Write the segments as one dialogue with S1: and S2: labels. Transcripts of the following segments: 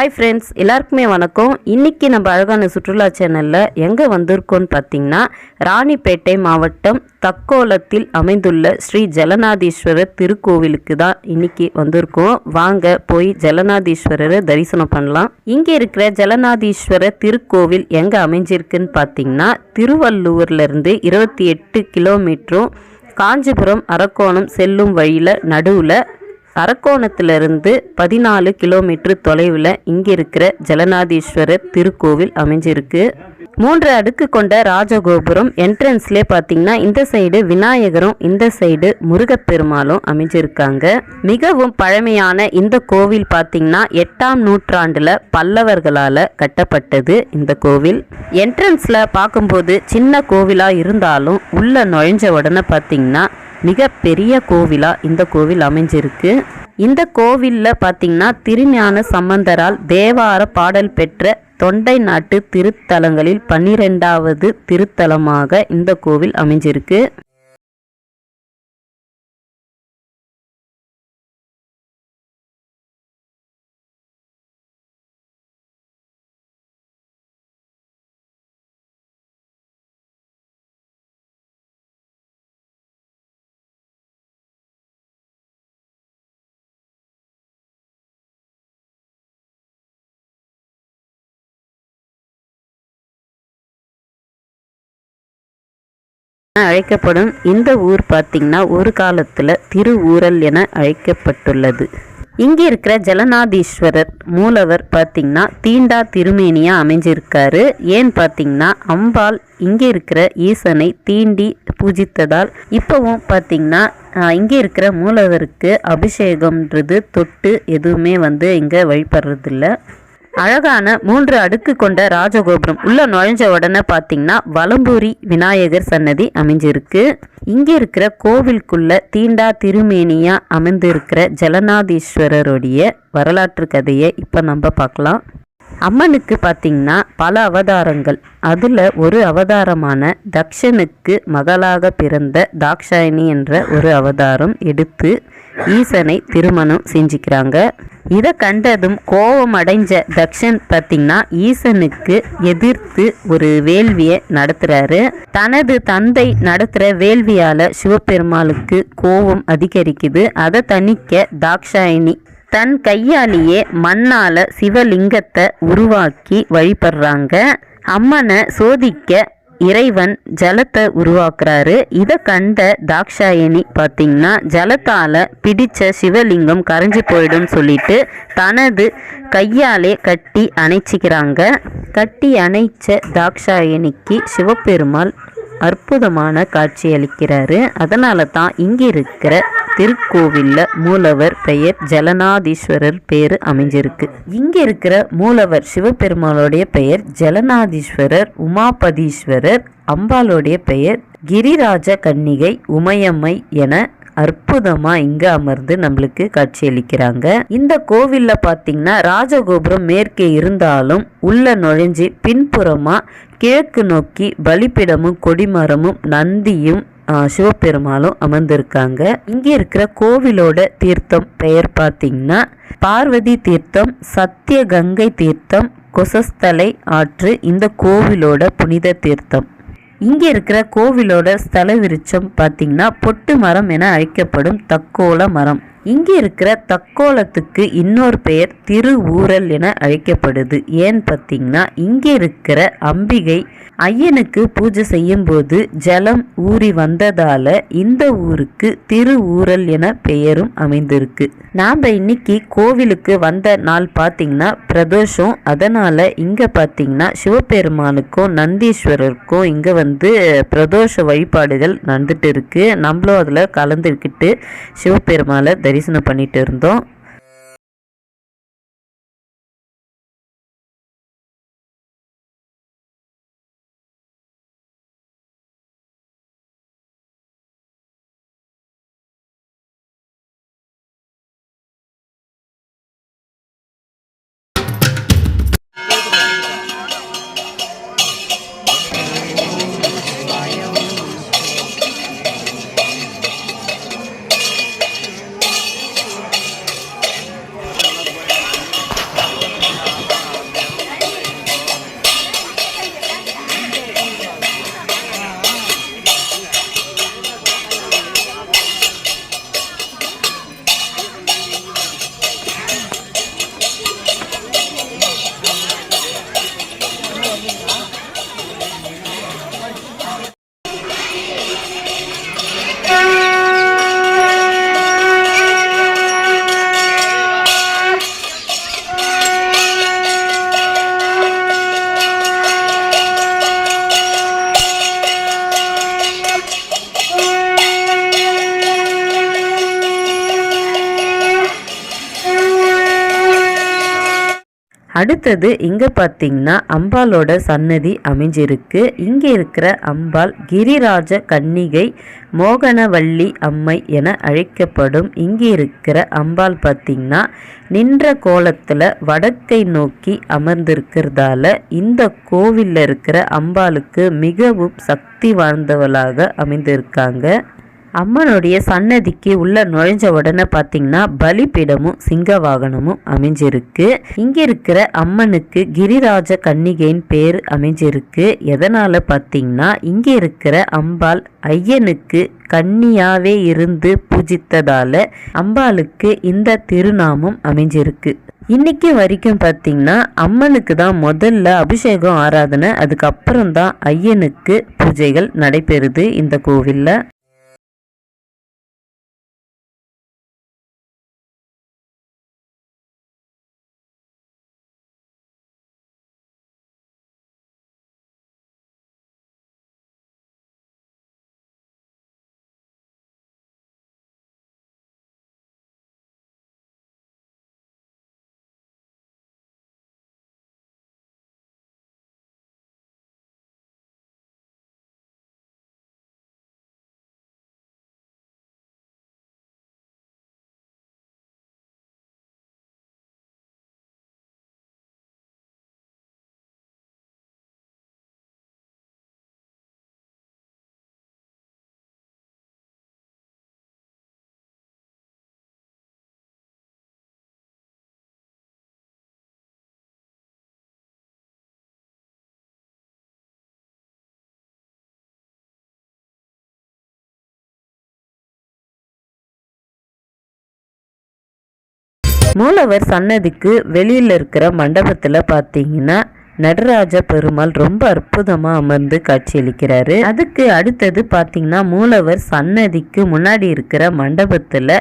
S1: Hi friends, எல்லாருக்குமே வணக்கம். இன்றைக்கி நம்ம அழகான சுற்றுலா சேனலில் எங்கே வந்திருக்கோன்னு பார்த்தீங்கன்னா, ராணிப்பேட்டை மாவட்டம் தக்கோலத்தில் அமைந்துள்ள ஸ்ரீ ஜலநாதீஸ்வரர் திருக்கோவிலுக்கு தான் இன்றைக்கி வந்திருக்கோம். வாங்க போய் ஜலநாதீஸ்வரரை தரிசனம் பண்ணலாம். இங்கே இருக்கிற ஜலநாதீஸ்வரர் திருக்கோவில் எங்கே அமைஞ்சிருக்குன்னு பார்த்தீங்கன்னா, திருவள்ளூர்லேருந்து 28 கிலோமீட்டரும் காஞ்சிபுரம் அரக்கோணம் செல்லும் வழியில் நடுவில் அரக்கோணத்திலிருந்து 14 கிலோமீட்டர் தொலைவில் இங்கே இருக்கிற ஜலநாதீஸ்வரர் திருக்கோவில் அமைஞ்சிருக்கு. 3 அடுக்கு கொண்ட ராஜகோபுரம். என்ட்ரன்ஸ்லேயே பார்த்தீங்கன்னா இந்த சைடு விநாயகரும் இந்த சைடு முருகப்பெருமாளும் அமைஞ்சிருக்காங்க. மிகவும் பழமையான இந்த கோவில் பார்த்தீங்கன்னா 8ஆம் நூற்றாண்டில் பல்லவர்களால் கட்டப்பட்டது. இந்த கோவில் என்ட்ரன்ஸில் பார்க்கும்போது சின்ன கோவிலாக இருந்தாலும் உள்ள நுழைஞ்ச உடனே பார்த்தீங்கன்னா மிக பெரிய கோவிலா இந்த கோவில் அமைஞ்சிருக்கு. இந்த கோவிலில் பார்த்தீங்கன்னா திருஞான சம்பந்தரால் தேவார பாடல் பெற்ற தொண்டை நாட்டு திருத்தலங்களில் 12வது திருத்தலமாக இந்த கோவில் அமைஞ்சிருக்கு. அழைக்கப்படும் இந்த ஊர் பார்த்தீங்கன்னா ஒரு காலத்தில் திருவூரல் என அழைக்கப்பட்டுள்ளது. இங்கே இருக்கிற ஜலநாதீஸ்வரர் மூலவர் பார்த்தீங்கன்னா தீண்டா திருமேனியாக அமைஞ்சிருக்காரு. ஏன்னு பார்த்தீங்கன்னா அம்பாள் இங்கே இருக்கிற ஈசனை தீண்டி பூஜித்ததால் இப்போவும் பார்த்தீங்கன்னா இங்கே இருக்கிற மூலவருக்கு அபிஷேகம்ன்றது தொட்டு எதுவுமே இங்கே வழிபடுறதில்லை. அழகான 3 அடுக்கு கொண்ட ராஜகோபுரம். உள்ள நுழைஞ்ச உடனே பார்த்தீங்கன்னா வலம்பூரி விநாயகர் சன்னதி அமைஞ்சிருக்கு. இங்கே இருக்கிற கோவிலுக்குள்ள தீண்டா திருமேனியா அமைந்திருக்கிற ஜலநாதீஸ்வரருடைய வரலாற்று கதையை இப்போ நம்ம பார்க்கலாம். அம்மனுக்கு பார்த்தீங்கன்னா பல அவதாரங்கள். அதில் ஒரு அவதாரமான தக்ஷனுக்கு மகளாக பிறந்த தாக்ஷாயினி என்ற ஒரு அவதாரம் எடுத்து ஈசனை திருமணம் செஞ்சுக்கிறாங்க. இதை கண்டதும் கோபம் அடைஞ்ச தக்ஷன் பார்த்தீங்கன்னா ஈசனுக்கு எதிர்த்து ஒரு வேள்வியை நடத்துகிறாரு. தனது தந்தை நடத்துகிற வேள்வியால் சிவபெருமாளுக்கு கோபம் அதிகரிக்குது. அதை தணிக்க தாக்ஷாயினி தன் கையாலேயே மண்ணால் சிவலிங்கத்தை உருவாக்கி வழிபடுறாங்க. அம்மனை சோதிக்க இறைவன் ஜலத்தை உருவாக்குறாரு. இதை கண்ட தாக்ஷாயினி பார்த்தீங்கன்னா ஜலத்தால் பிடிச்ச சிவலிங்கம் கரைஞ்சி போயிடும் சொல்லிட்டு தனது கையாலே கட்டி அணைச்சிக்கிறாங்க. கட்டி அணைச்ச தாக்ஷாயினிக்கு சிவபெருமாள் அற்புதமான காட்சி அளிக்கிறாரு. அதனால தான் இங்கே இருக்கிற திருக்கோவிலில் மூலவர் பெயர் ஜலநாதீஸ்வரர் பேர் அமைஞ்சிருக்கு. இங்கே இருக்கிற மூலவர் சிவபெருமாளுடைய பெயர் ஜலநாதீஸ்வரர் உமாபதீஸ்வரர். அம்பாளுடைய பெயர் கிரிராஜ கன்னிகை உமையம்மை என அற்புதமாக இங்கே அமர்ந்து நம்மளுக்கு காட்சியளிக்கிறாங்க. இந்த கோவிலில் பார்த்தீங்கன்னா ராஜகோபுரம் மேற்கே இருந்தாலும் உள்ள நுழைஞ்சி பின்புறமாக கிழக்கு நோக்கி பலிப்பிடமும் கொடிமரமும் நந்தியும் சிவபெருமாளும் அமர்ந்திருக்காங்க. இங்கே இருக்கிற கோவிலோட தீர்த்தம் பெயர் பார்த்தீங்கன்னா பார்வதி தீர்த்தம், சத்திய கங்கை தீர்த்தம், கொசஸ்தலை ஆற்று இந்த கோவிலோட புனித தீர்த்தம். இங்கே இருக்கிற கோவிலோட ஸ்தல விருட்சம் பார்த்தீங்கன்னா பொட்டு மரம் என அழைக்கப்படும் தக்கோல மரம். இங்கே இருக்கிற தக்கோலத்துக்கு இன்னொரு பெயர் திருவூரல் என அழைக்கப்படுது. ஏன்னு பார்த்தீங்கன்னா இங்கே இருக்கிற அம்பிகை ஐயனுக்கு பூஜை செய்யும் போது ஜலம் ஊறி வந்ததால இந்த ஊருக்கு திருவூரல் என பெயரும் அமைந்திருக்கு. நாம் இன்னைக்கு கோவிலுக்கு வந்த நாள் பார்த்தீங்கன்னா பிரதோஷம். அதனால இங்கே பார்த்தீங்கன்னா சிவபெருமானுக்கும் நந்தீஸ்வரருக்கும் இங்கே பிரதோஷ வழிபாடுகள் நடந்துட்டு இருக்கு. நம்மளும் அதில் கலந்துக்கிட்டு சிவபெருமாளை தரிசனம் பண்ணிட்டு இருந்தோம். அடுத்தது இங்க பார்த்தீங்கன்னா அம்பாலோட சன்னதி அமைஞ்சிருக்கு. இங்க இருக்கிற அம்பாள் கிரிராஜ கன்னிகை மோகனவள்ளி அம்மை என அழைக்கப்படும். இங்க இருக்கிற அம்பாள் பார்த்தீங்கன்னா நின்ற கோலத்துல வடக்கை நோக்கி அமர்ந்திருக்கிறதால இந்த கோவில்ல இருக்கிற அம்பாளுக்கு மிகவும் சக்தி வாய்ந்தவளாக அமைந்திருக்காங்க. அம்மனுடைய சன்னதிக்கு உள்ள நுழைஞ்ச உடனே பார்த்தீங்கன்னா பலிபீடமும் சிங்க வாகனமும் அமைஞ்சிருக்கு. இங்க இருக்கிற அம்மனுக்கு கிரிராஜ கன்னிகையின் பேர் அமைஞ்சிருக்கு. எதனால பார்த்தீங்கன்னா இங்க இருக்கிற அம்பாள் ஐயனுக்கு கன்னியாவே இருந்து பூஜித்ததால அம்பாளுக்கு இந்த திருநாமம் அமைஞ்சிருக்கு. இன்னைக்கு வரைக்கும் பார்த்தீங்கன்னா அம்மனுக்கு தான் முதல்ல அபிஷேகம் ஆராதனை, அதுக்கப்புறம் தான் ஐயனுக்கு பூஜைகள் நடைபெறுது இந்த கோவில்ல. மூலவர் சன்னதிக்கு வெளியில் இருக்கிற மண்டபத்தில் பார்த்தீங்கன்னா நடராஜ பெருமாள் ரொம்ப அற்புதமாக அமர்ந்து காட்சியளிக்கிறாரு. அதுக்கு அடுத்தது பார்த்தீங்கன்னா மூலவர் சன்னதிக்கு முன்னாடி இருக்கிற மண்டபத்தில்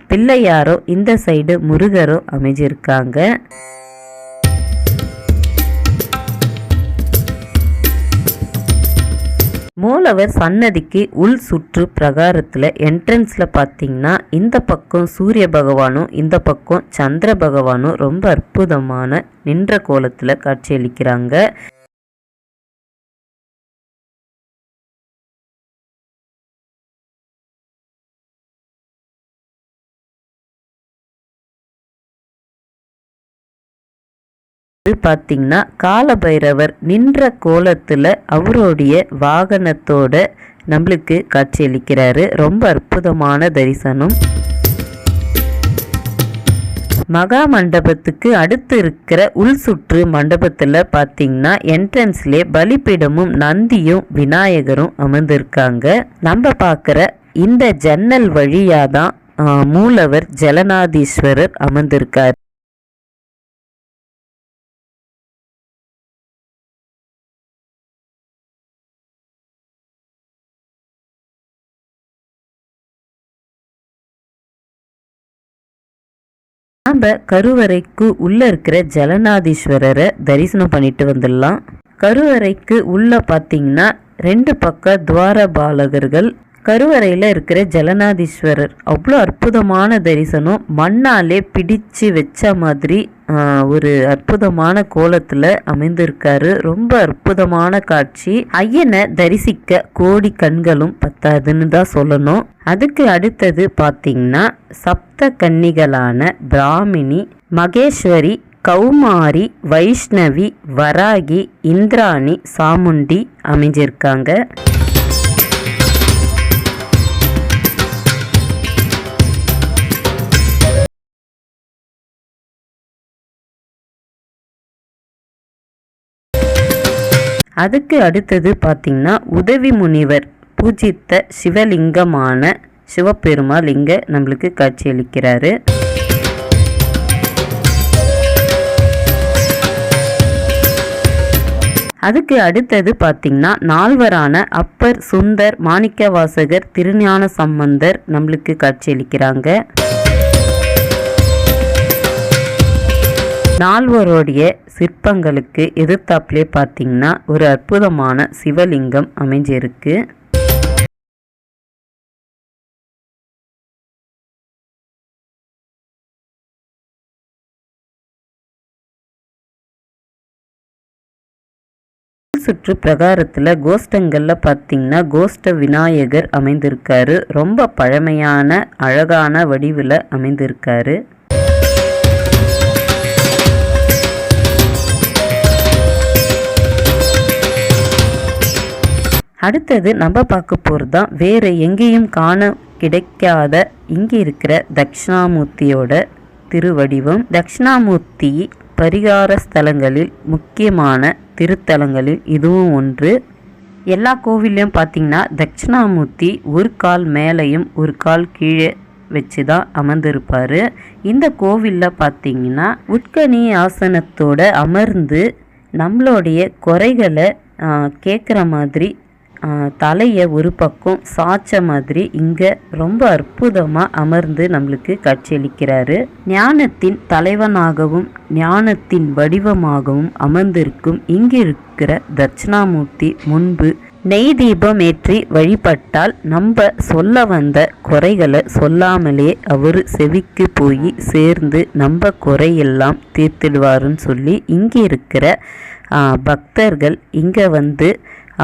S1: பிள்ளையாரோ இந்த சைடு முருகரோ அமைஞ்சிருக்காங்க. மூலவர் சன்னதிக்கு உள் சுற்று பிரகாரத்தில் என்ட்ரன்ஸில் பார்த்தீங்கன்னா இந்த பக்கம் சூரிய பகவானும் இந்த பக்கம் சந்திர பகவானும் ரொம்ப அற்புதமான நின்ற கோலத்தில் காட்சியளிக்கிறாங்க. பார்த்தீங்கன்னா காலபைரவர் நின்ற கோலத்தில் அவருடைய வாகனத்தோட நம்மளுக்கு காட்சியளிக்கிறாரு. ரொம்ப அற்புதமான தரிசனம். மகா மண்டபத்துக்கு அடுத்து இருக்கிற உள் சுற்று மண்டபத்தில் பார்த்தீங்கன்னா என்ட்ரன்ஸ்லே பலிபீடமும் நந்தியும் விநாயகரும் அமர்ந்திருக்காங்க. நம்ம பார்க்குற இந்த ஜன்னல் வழியாக தான் மூலவர் ஜலநாதீஸ்வரர் அமர்ந்திருக்கார். நம்ம கருவறைக்கு உள்ள இருக்கிற ஜலநாதீஸ்வரரை தரிசனம் பண்ணிட்டு வந்துடலாம். கருவறைக்கு உள்ள பார்த்தீங்கன்னா 2 பக்க துவாரபாலகர்கள். கருவறையில் இருக்கிற ஜலநாதீஸ்வரர் அவ்வளோ அற்புதமான தரிசனம். மண்ணாலே பிடிச்சு வச்ச மாதிரி ஒரு அற்புதமான கோலத்தில் அமைந்திருக்காரு. ரொம்ப அற்புதமான காட்சி. ஐயனை தரிசிக்க கோடி கண்களும் பத்தாதுன்னு தான் சொல்லணும். அதுக்கு அடுத்தது பார்த்தீங்கன்னா சப்த கன்னிகளான பிராமினி, மகேஸ்வரி, கௌமாரி, வைஷ்ணவி, வராகி, இந்திராணி, சாமுண்டி அமைஞ்சிருக்காங்க. அதுக்கு அடுத்தது பார்த்தீங்கன்னா உதவி முனிவர் பூஜித்த சிவலிங்கமான சிவபெருமாள் இங்கே நம்மளுக்கு காட்சியளிக்கிறாரு. அதுக்கு அடுத்தது பார்த்தீங்கன்னா நால்வரான அப்பர், சுந்தர், மாணிக்கவாசகர், திருஞான சம்பந்தர் நம்மளுக்கு காட்சியளிக்கிறாங்க. நால்வருடைய சிற்பங்களுக்கு எதிர்த்தாப்புலே பார்த்தீங்கன்னா ஒரு அற்புதமான சிவலிங்கம் அமைஞ்சிருக்கு. சுற்று பிரகாரத்தில் கோஷ்டங்களில் பார்த்திங்கன்னா கோஷ்ட விநாயகர் அமைந்திருக்காரு. ரொம்ப பழமையான அழகான வடிவில் அமைந்திருக்காரு. அடுத்தது நம்ம பார்க்க போகிறது தான் வேறு எங்கேயும் காண கிடைக்காத இங்கே இருக்கிற தட்சிணாமூர்த்தியோட திருவடிவம். தட்சிணாமூர்த்தி பரிகார ஸ்தலங்களில் முக்கியமான திருத்தலங்களில் இதுவும் ஒன்று. எல்லா கோவில்லையும் பார்த்திங்கன்னா தட்சிணாமூர்த்தி ஒரு கால் மேலேயும் ஒரு கால் கீழே வச்சு தான் அமர்ந்திருப்பார். இந்த கோவிலில் பார்த்திங்கன்னா உட்கணி ஆசனத்தோட அமர்ந்து நம்மளுடைய குறைகளை கேட்குற மாதிரி தலையை ஒரு பக்கம் சாய்ச்ச மாதிரி இங்கே ரொம்ப அற்புதமாக அமர்ந்து நம்மளுக்கு காட்சியளிக்கிறாரு. ஞானத்தின் தலைவனாகவும் ஞானத்தின் வடிவமாகவும் அமர்ந்திருக்கும் இங்கே இருக்கிற தட்சிணாமூர்த்தி முன்பு நெய் தீபம் ஏற்றி வழிபட்டால் நம்ம சொல்ல வந்த குறைகளை சொல்லாமலே அவர் செவிக்கு போய் சேர்ந்து நம்ம குறையெல்லாம் தீர்த்திடுவாருன்னு சொல்லி இங்கே இருக்கிற பக்தர்கள் இங்கே வந்து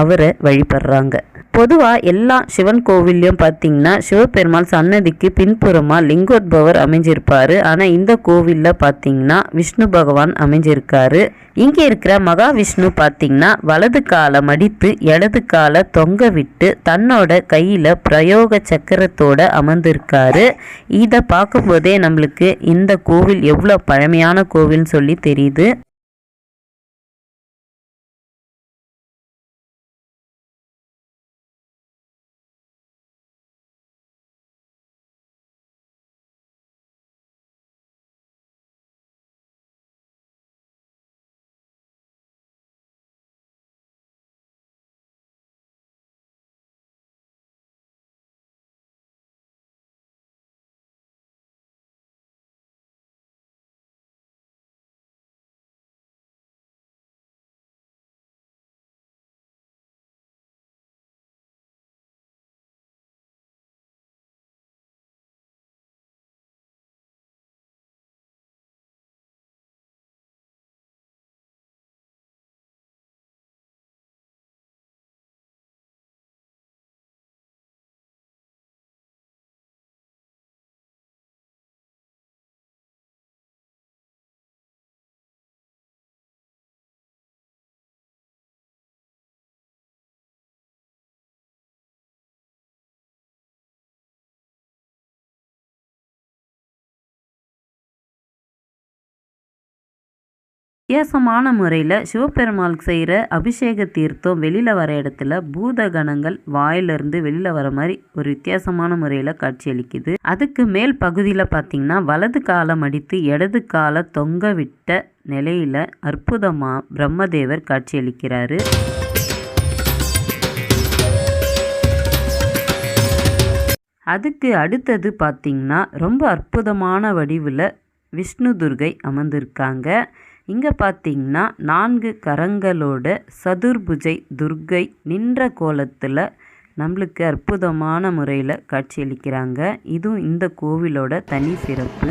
S1: அவரை வழிபடுறாங்க. பொதுவாக எல்லா சிவன் கோவில்லையும் பார்த்திங்கன்னா சிவபெருமாள் சன்னதிக்கு பின்புறமாக லிங்கோத்பவர் அமைஞ்சிருப்பார். ஆனால் இந்த கோவிலில் பார்த்திங்கன்னா விஷ்ணு பகவான் அமைஞ்சிருக்காரு. இங்கே இருக்கிற மகாவிஷ்ணு பார்த்திங்கன்னா வலது காலை மடித்து இடது காலை தொங்க விட்டு தன்னோட கையில் பிரயோக சக்கரத்தோடு அமர்ந்திருக்காரு. இதை பார்க்கும்போதே நம்மளுக்கு இந்த கோவில் எவ்வளோ பழமையான கோவில்னு சொல்லி தெரியுது. வித்தியாசமான முறையில் சிவபெருமாளுக்கு செய்கிற அபிஷேக தீர்த்தம் வெளியில் வர இடத்துல பூத கணங்கள் வாயிலிருந்து வெளியில் வர மாதிரி ஒரு வித்தியாசமான முறையில் காட்சியளிக்குது. அதுக்கு மேல் பகுதியில் பார்த்திங்கன்னா வலது காலை மடித்து இடது காலை தொங்க விட்ட நிலையில் அற்புதமாக பிரம்மதேவர் காட்சியளிக்கிறாரு. அதுக்கு அடுத்தது பார்த்திங்கன்னா ரொம்ப அற்புதமான வடிவில் விஷ்ணு துர்கை அமர்ந்திருக்காங்க. இங்கே பார்த்திங்கன்னா 4 கரங்களோட சதுர்புஜை துர்கை நின்ற கோலத்தில் நம்மளுக்கு அற்புதமான முறையில் காட்சியளிக்கிறாங்க. இதுவும் இந்த கோவிலோட தனி சிறப்பு.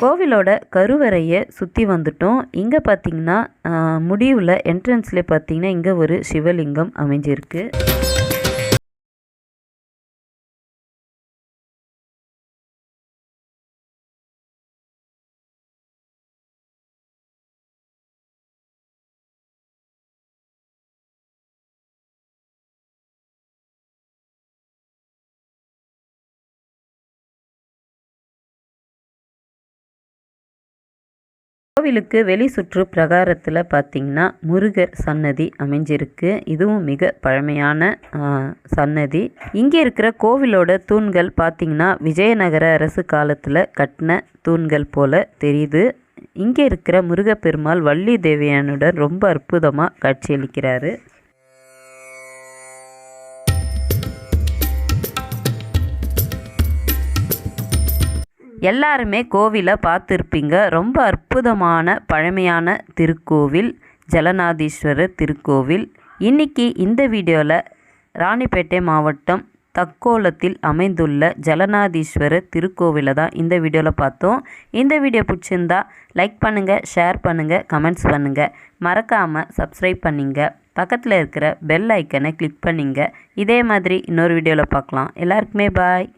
S1: கோவிலோட கருவறையை சுற்றி வந்துட்டோம். இங்கே பார்த்திங்கன்னா முடிவில் என்ட்ரன்ஸில் பார்த்திங்கன்னா இங்கே ஒரு சிவலிங்கம் அமைஞ்சிருக்கு. கோவிலுக்கு வெளி சுற்று பிரகாரத்தில் பார்த்திங்கன்னா முருகர் சன்னதி அமைஞ்சிருக்கு. இதுவும் மிக பழமையான சன்னதி. இங்கே இருக்கிற கோவிலோட தூண்கள் பார்த்திங்கன்னா விஜயநகர அரசு காலத்தில் கட்டின தூண்கள் போல தெரியுது. இங்கே இருக்கிற முருகப்பெருமாள் வள்ளி தேவியானுடன் ரொம்ப அற்புதமாக காட்சியளிக்கிறாரு. எல்லாருமே கோவிலை பார்த்துருப்பீங்க. ரொம்ப அற்புதமான பழமையான திருக்கோவில் ஜலநாதீஸ்வரர் திருக்கோவில். இன்றைக்கி இந்த வீடியோவில் ராணிப்பேட்டை மாவட்டம் தக்கோலத்தில் அமைந்துள்ள ஜலநாதீஸ்வரர் திருக்கோவிலை தான் இந்த வீடியோவில் பார்த்தோம். இந்த வீடியோ பிடிச்சிருந்தா லைக் பண்ணுங்கள், ஷேர் பண்ணுங்கள், கமெண்ட்ஸ் பண்ணுங்கள். மறக்காமல் சப்ஸ்கிரைப் பண்ணிங்க. பக்கத்தில் இருக்கிற பெல் ஐக்கனை கிளிக் பண்ணிங்க. இதே மாதிரி இன்னொரு வீடியோவில் பார்க்கலாம். எல்லாருக்குமே பாய்.